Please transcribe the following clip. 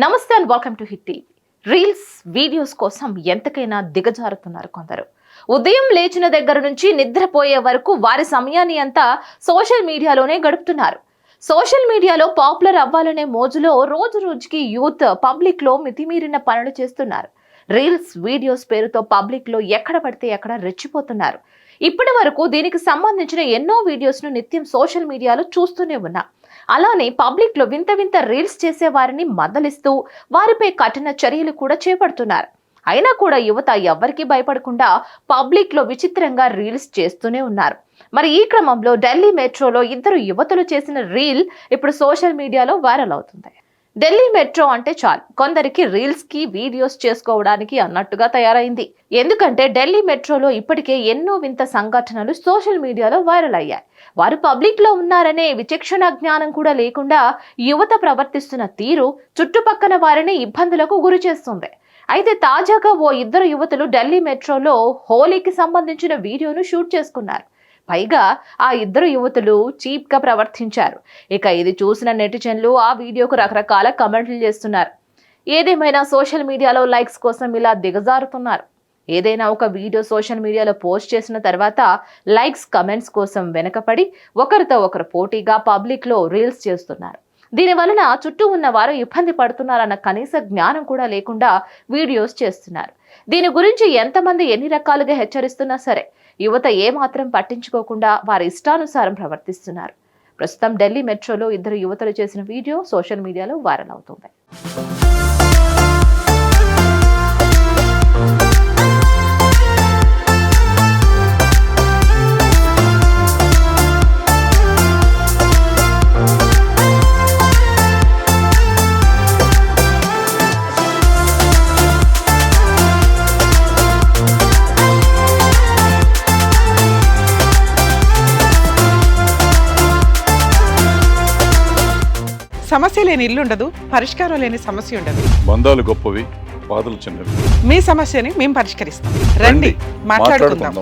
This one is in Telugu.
నమస్తే and welcome to hit TV. Reels videos కోసం ఎంతకైనా దిగజారుతున్నారు కొందరు. ఉదయం లేచిన దగ్గర నుంచి నిద్రపోయే వరకు వారి సమయాన్ని అంతా సోషల్ మీడియాలోనే గడుపుతున్నారు. సోషల్ మీడియాలో పాపులర్ అవ్వాలనే మోజులో రోజు రోజుకి యూత్ పబ్లిక్ లో మితిమీరిన పనులు చేస్తున్నారు. రీల్స్ వీడియోస్ పేరుతో పబ్లిక్ లో ఎక్కడ పడితే ఎక్కడ రెచ్చిపోతున్నారు. ఇప్పటి వరకు దీనికి సంబంధించిన ఎన్నో వీడియోస్ ను నిత్యం సోషల్ మీడియాలో చూస్తూనే ఉన్నా. అలానే పబ్లిక్ లో వింత వింత రీల్స్ చేసే వారిని మందలిస్తూ వారిపై కఠిన చర్యలు కూడా చేపడుతున్నారు. అయినా కూడా యువత ఎవ్వరికీ భయపడకుండా పబ్లిక్ లో విచిత్రంగా రీల్స్ చేస్తూనే ఉన్నారు. మరి ఈ క్రమంలో ఢిల్లీ మెట్రోలో ఇద్దరు యువతులు చేసిన రీల్ ఇప్పుడు సోషల్ మీడియాలో వైరల్ అవుతుంది. ఢిల్లీ మెట్రో అంటే చాలు కొందరికి రీల్స్ కి వీడియోస్ చేసుకోవడానికి అన్నట్టుగా తయారైంది. ఎందుకంటే ఢిల్లీ మెట్రోలో ఇప్పటికే ఎన్నో వింత సంఘటనలు సోషల్ మీడియాలో వైరల్ అయ్యాయి. వారు పబ్లిక్ లో ఉన్నారనే విచక్షణ జ్ఞానం కూడా లేకుండా యువత ప్రవర్తిస్తున్న తీరు చుట్టుపక్కల వారిని ఇబ్బందులకు గురి చేస్తుంది. అయితే తాజాగా ఓ ఇద్దరు యువతులు ఢిల్లీ మెట్రోలో హోలీకి సంబంధించిన వీడియోను షూట్ చేసుకున్నారు. పైగా ఆ ఇద్దరు యువతులు చీప్ గా ప్రవర్తించారు. ఇక ఇది చూసిన నెటిజన్లు ఆ వీడియోకు రకరకాల కమెంట్లు చేస్తున్నారు. ఏదేమైనా సోషల్ మీడియాలో లైక్స్ కోసం ఇలా దిగజారుతున్నారు. ఏదైనా ఒక వీడియో సోషల్ మీడియాలో పోస్ట్ చేసిన తర్వాత లైక్స్ కమెంట్స్ కోసం వెనకపడి ఒకరితో ఒకరు పోటీగా పబ్లిక్ లో రీల్స్ చేస్తున్నారు. దీని వలన చుట్టూ ఉన్న వారు ఇబ్బంది పడుతున్నారన్న కనీస జ్ఞానం కూడా లేకుండా వీడియోస్ చేస్తున్నారు. దీని గురించి ఎంతమంది ఎన్ని రకాలుగా హెచ్చరిస్తున్నా సరే యువత ఏమాత్రం పట్టించుకోకుండా వారి ఇష్టానుసారం ప్రవర్తిస్తున్నారు. ప్రస్తుతం ఢిల్లీ మెట్రోలో ఇద్దరు యువతలు చేసిన వీడియో సోషల్ మీడియాలో వైరల్ అవుతుంది. సమస్య లేని ఇల్లు ఉండదు, పరిష్కారం లేని సమస్య ఉండదు. బంధాలు గొప్పవి, బాధలు చిన్నవి. మీ సమస్యని మేము పరిష్కరిస్తాం. రండి మాట్లాడుకుందాం.